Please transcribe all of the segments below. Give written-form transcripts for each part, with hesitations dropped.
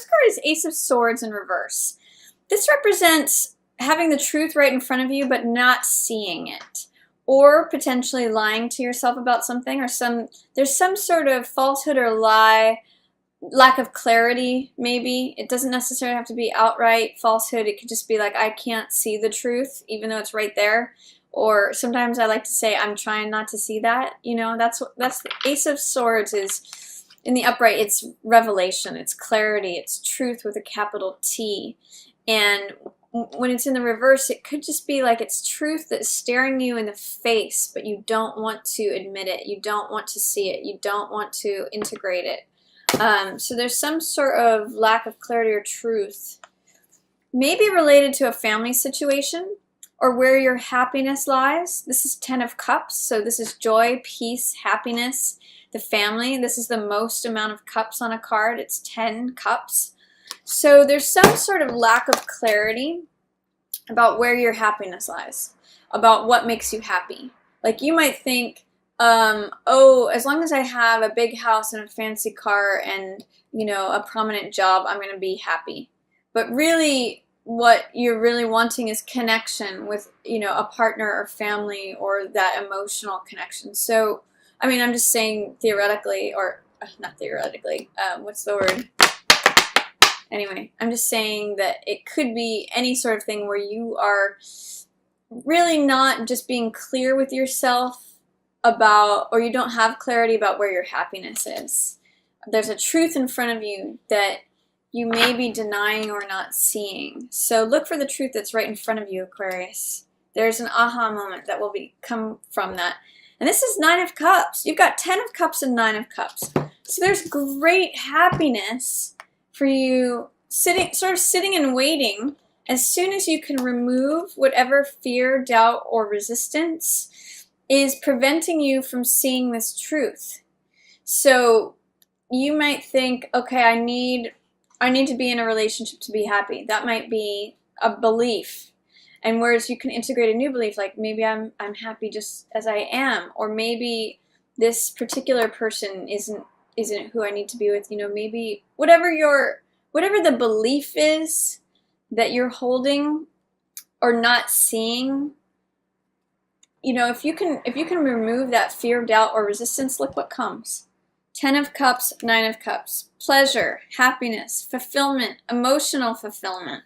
first card is Ace of Swords in reverse. This represents having the truth right in front of you, but not seeing it. Or potentially lying to yourself about something, or there's some sort of falsehood or lie, lack of clarity, maybe. It doesn't necessarily have to be outright falsehood. It could just be like, I can't see the truth, even though it's right there. Or sometimes I like to say, I'm trying not to see that. You know, that's the Ace of Swords is, in the upright, it's revelation, it's clarity, it's truth with a capital T. And when it's in the reverse, it could just be like it's truth that's staring you in the face, but you don't want to admit it. You don't want to see it. You don't want to integrate it. So there's some sort of lack of clarity or truth, maybe related to a family situation or where your happiness lies. This is 10 of Cups, so this is joy, peace, happiness, the family. This is the most amount of cups on a card. It's 10 cups. So there's some sort of lack of clarity about where your happiness lies, about what makes you happy. Like you might think, oh, as long as I have a big house and a fancy car and, you know, a prominent job, I'm going to be happy. But really, what you're really wanting is connection with, you know, a partner or family, or that emotional connection. So, I mean, I'm just saying theoretically, or not theoretically, what's the word? Anyway, I'm just saying that it could be any sort of thing where you are really not just being clear with yourself about, or you don't have clarity about where your happiness is. There's a truth in front of you that you may be denying or not seeing. So look for the truth that's right in front of you, Aquarius. There's an aha moment that will come from that. And this is 9 of Cups. You've got 10 of Cups and 9 of Cups. So there's great happiness for you sitting and waiting. As soon as you can remove whatever fear, doubt, or resistance is preventing you from seeing this truth. So you might think, okay, I need to be in a relationship to be happy. That might be a belief. And whereas you can integrate a new belief, like maybe I'm happy just as I am, or maybe this particular person isn't who I need to be with. You know, maybe whatever the belief is that you're holding or not seeing, you know, if you can remove that fear, doubt, or resistance, look what comes. 10 of Cups, 9 of Cups. Pleasure, happiness, fulfillment, emotional fulfillment.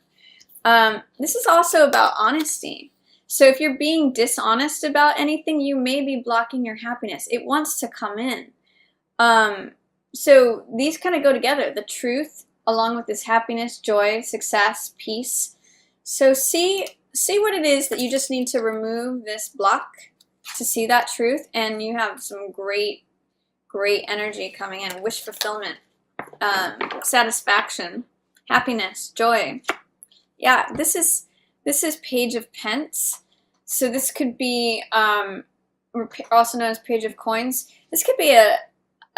This is also about honesty. So if you're being dishonest about anything, you may be blocking your happiness. It wants to come in. So these kind of go together. The truth, along with this happiness, joy, success, peace. So see what it is that you just need to remove this block to see that truth, and you have some great energy coming in. Wish fulfillment, satisfaction, happiness, joy. Yeah, this is Page of Pence. So this could be also known as Page of Coins. This could be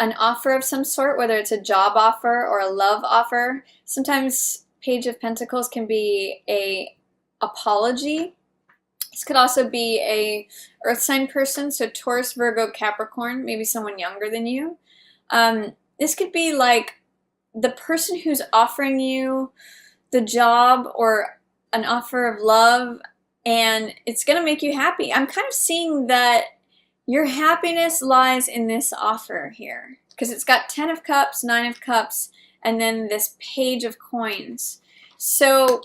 an offer of some sort, whether it's a job offer or a love offer. Sometimes Page of Pentacles can be a apology. This could also be a earth sign person, so Taurus, Virgo, Capricorn, maybe someone younger than you. This could be like the person who's offering you the job or an offer of love, and it's going to make you happy. I'm kind of seeing that your happiness lies in this offer here, because it's got 10 of Cups, 9 of Cups, and then this Page of Coins. So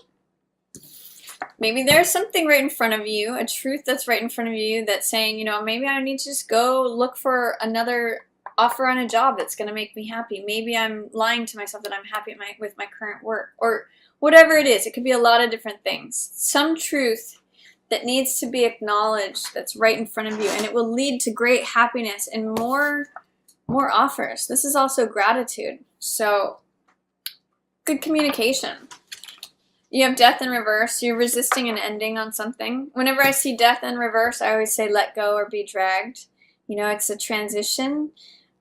maybe there's something right in front of you, a truth that's right in front of you that's saying, you know, maybe I need to just go look for another offer on a job that's going to make me happy. Maybe I'm lying to myself that I'm happy with my current work, or whatever it is. It could be a lot of different things. Some truth that needs to be acknowledged that's right in front of you, and it will lead to great happiness and more offers. This is also gratitude. So good communication. You have Death in reverse. You're resisting an ending on something. Whenever I see Death in reverse, I always say let go or be dragged. You know, it's a transition.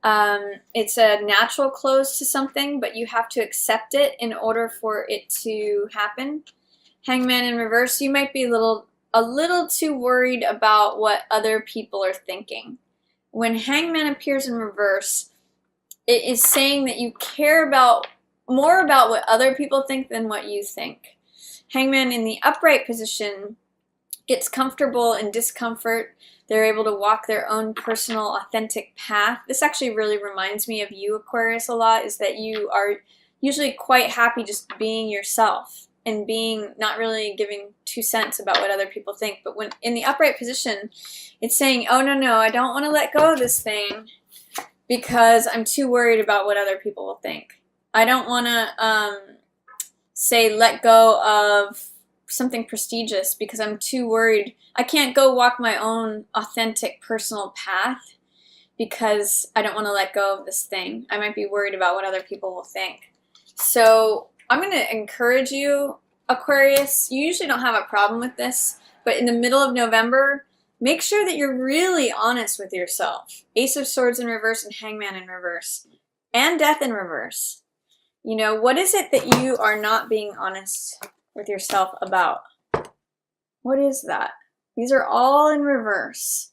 It's a natural close to something, but you have to accept it in order for it to happen. Hangman in reverse, you might be a little too worried about what other people are thinking. When Hangman appears in reverse, it is saying that you care about more about what other people think than what you think. Hangman in the upright position gets comfortable in discomfort. They're able to walk their own personal, authentic path. This actually really reminds me of you, Aquarius, a lot, is that you are usually quite happy just being yourself and being not really giving 2 cents about what other people think. But when in the upright position, it's saying, oh, no, I don't want to let go of this thing because I'm too worried about what other people will think. I don't want to say let go of something prestigious because I'm too worried. I can't go walk my own authentic personal path because I don't want to let go of this thing. I might be worried about what other people will think. So I'm going to encourage you, Aquarius. You usually don't have a problem with this, but in the middle of November, make sure that you're really honest with yourself. Ace of Swords in reverse and Hangman in reverse. And Death in reverse. You know, what is it that you are not being honest with yourself about? What is that? These are all in reverse.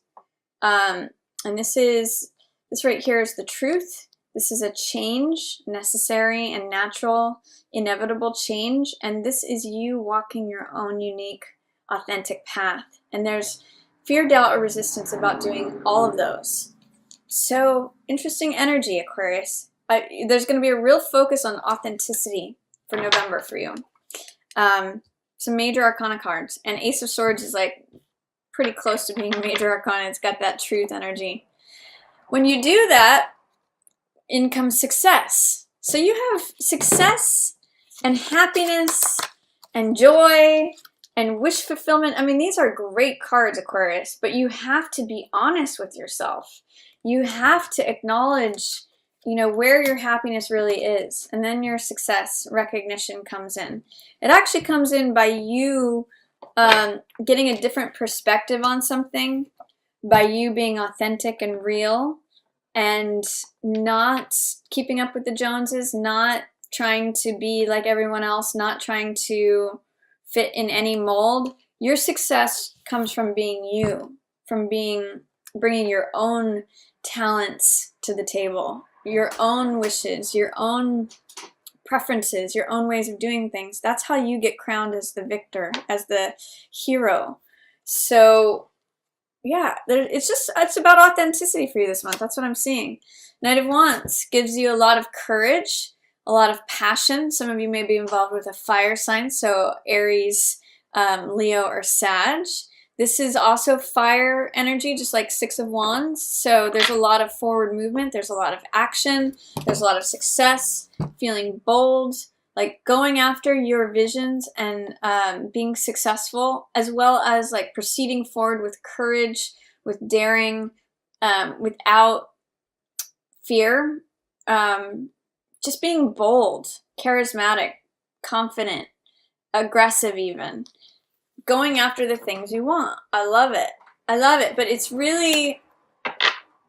And this right here is the truth. This is a change, necessary and natural, inevitable change. And this is you walking your own unique, authentic path. And there's fear, doubt, or resistance about doing all of those. So interesting energy, Aquarius. There's going to be a real focus on authenticity for November for you. Some major arcana cards. And Ace of Swords is like pretty close to being a major arcana. It's got that truth energy. When you do that, in comes success. So you have success and happiness and joy and wish fulfillment. I mean, these are great cards, Aquarius, but you have to be honest with yourself. You have to acknowledge, you know, where your happiness really is. And then your success recognition comes in. It actually comes in by you getting a different perspective on something, by you being authentic and real and not keeping up with the Joneses, not trying to be like everyone else, not trying to fit in any mold. Your success comes from being you, from bringing your own talents to the table, your own wishes, your own preferences, your own ways of doing things. That's how you get crowned as the victor, as the hero. So yeah, it's about authenticity for you this month. That's what I'm seeing. Knight of Wands gives you a lot of courage, a lot of passion. Some of you may be involved with a fire sign, so Aries, Leo, or Sag. This is also fire energy, just like Six of Wands. So there's a lot of forward movement. There's a lot of action. There's a lot of success, feeling bold, like going after your visions and being successful, as well as like proceeding forward with courage, with daring, without fear, just being bold, charismatic, confident, aggressive even, going after the things you want. I love it. I love it. But it's really,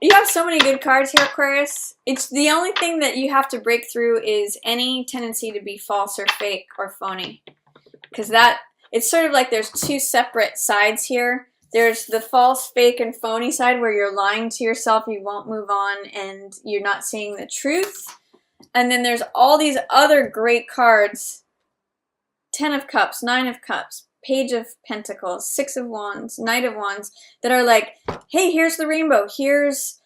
you have so many good cards here, Aquarius. It's the only thing that you have to break through is any tendency to be false or fake or phony. Because it's sort of like there's two separate sides here. There's the false, fake, and phony side where you're lying to yourself, you won't move on, and you're not seeing the truth. And then there's all these other great cards. 10 of Cups, 9 of Cups, Page of Pentacles, 6 of Wands, Knight of Wands, that are like, hey, here's the rainbow. Here's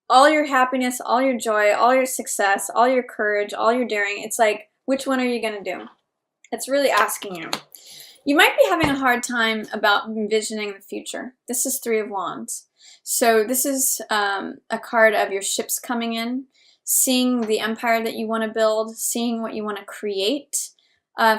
all your happiness, all your joy, all your success, all your courage, all your daring. It's like, which one are you going to do? It's really asking you. You might be having a hard time about envisioning the future. This is 3 of Wands. So this is a card of your ships coming in, seeing the empire that you want to build, seeing what you want to create.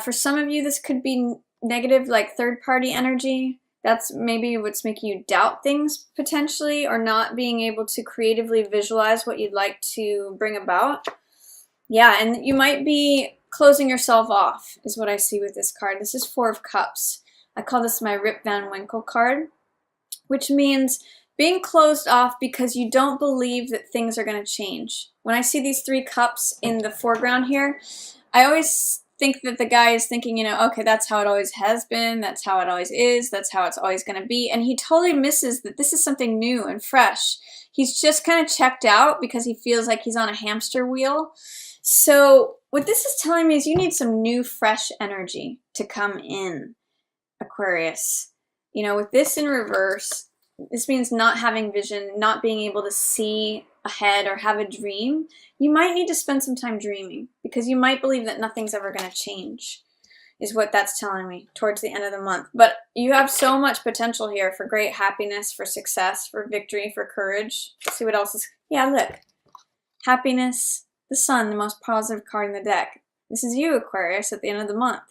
For some of you, this could be negative, like third-party energy. That's maybe what's making you doubt things potentially, or not being able to creatively visualize what you'd like to bring about. Yeah, and you might be closing yourself off is what I see with this card. This is 4 of Cups. I call this my Rip Van Winkle card, which means being closed off because you don't believe that things are going to change. When I see these 3 cups in the foreground here, I always think that the guy is thinking, you know, okay, that's how it always has been, that's how it always is, that's how it's always going to be, and he totally misses that this is something new and fresh. He's just kind of checked out because he feels like he's on a hamster wheel. So what this is telling me is you need some new, fresh energy to come in, Aquarius. You know, with this in reverse, this means not having vision, not being able to see ahead or have a dream. You might need to spend some time dreaming because you might believe that nothing's ever going to change, is what that's telling me towards the end of the month. But you have so much potential here for great happiness, for success, for victory, for courage. Let's see what else is. Yeah, look. Happiness, the Sun, the most positive card in the deck. This is you, Aquarius, at the end of the month.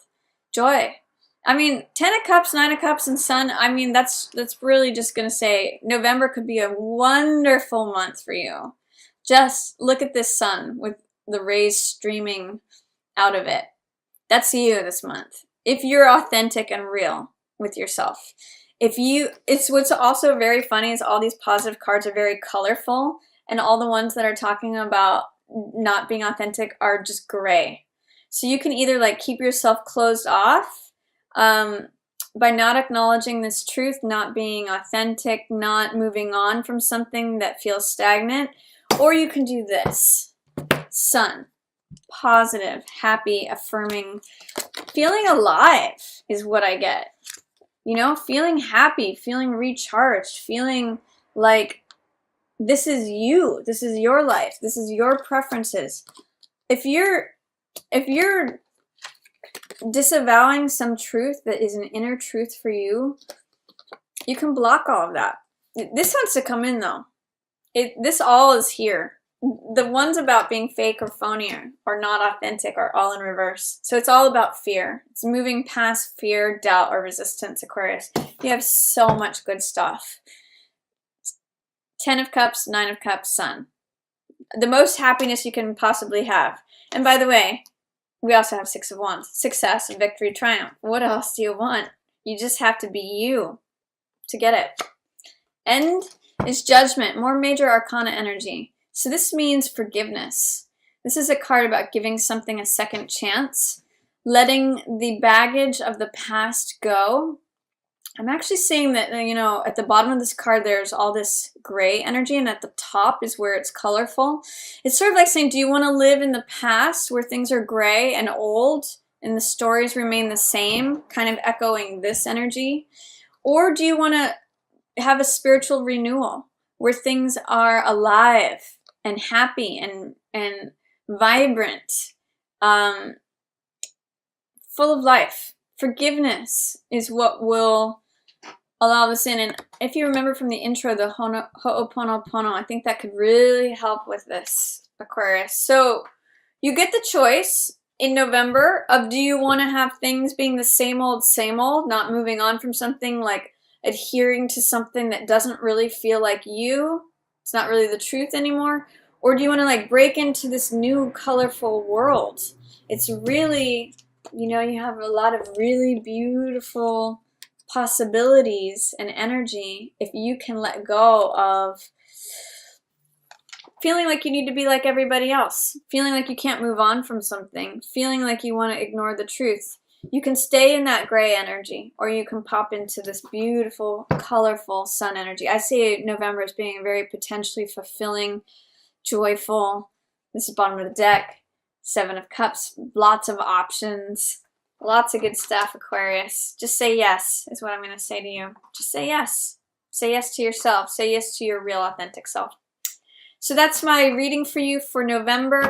Joy. I mean, 10 of Cups, 9 of Cups, and Sun, I mean, that's really just going to say November could be a wonderful month for you. Just look at this Sun with the rays streaming out of it. That's you this month. If you're authentic and real with yourself. It's what's also very funny is all these positive cards are very colorful, and all the ones that are talking about not being authentic are just gray. So you can either like keep yourself closed off by not acknowledging this truth, not being authentic, not moving on from something that feels stagnant, or you can do this. Sun. Positive, happy, affirming, feeling alive is what I get. You know, feeling happy, feeling recharged, feeling like this is you, this is your life, this is your preferences. If you're disavowing some truth that is an inner truth for you, you can block all of that. This wants to come in though. This all is here. The ones about being fake or phony or not authentic are all in reverse. So it's all about fear. It's moving past fear, doubt, or resistance, Aquarius. You have so much good stuff. 10 of Cups, 9 of Cups, Sun. The most happiness you can possibly have. And by the way, we also have 6 of Wands. Success, victory, triumph. What else do you want? You just have to be you to get it. End is Judgment, more major arcana energy. So this means forgiveness. This is a card about giving something a second chance, letting the baggage of the past go. I'm actually seeing that, you know, at the bottom of this card, there's all this gray energy, and at the top is where it's colorful. It's sort of like saying, do you want to live in the past where things are gray and old and the stories remain the same, kind of echoing this energy? Or do you want to have a spiritual renewal where things are alive and happy and vibrant, full of life? Forgiveness is what will allow this in. And if you remember from the intro, the Ho'oponopono, I think that could really help with this, Aquarius. So you get the choice in November of, do you want to have things being the same old, not moving on from something, like adhering to something that doesn't really feel like you, it's not really the truth anymore? Or do you want to like break into this new colorful world? It's really, you know, you have a lot of really beautiful possibilities and energy if you can let go of feeling like you need to be like everybody else, feeling like you can't move on from something, feeling like you want to ignore the truth. You can stay in that gray energy, or you can pop into this beautiful, colorful Sun energy. I see November as being very potentially fulfilling, joyful. This is bottom of the deck. 7 of Cups, lots of options, lots of good stuff, Aquarius. Just say yes, is what I'm going to say to you. Just say yes. Say yes to yourself. Say yes to your real, authentic self. So that's my reading for you for November.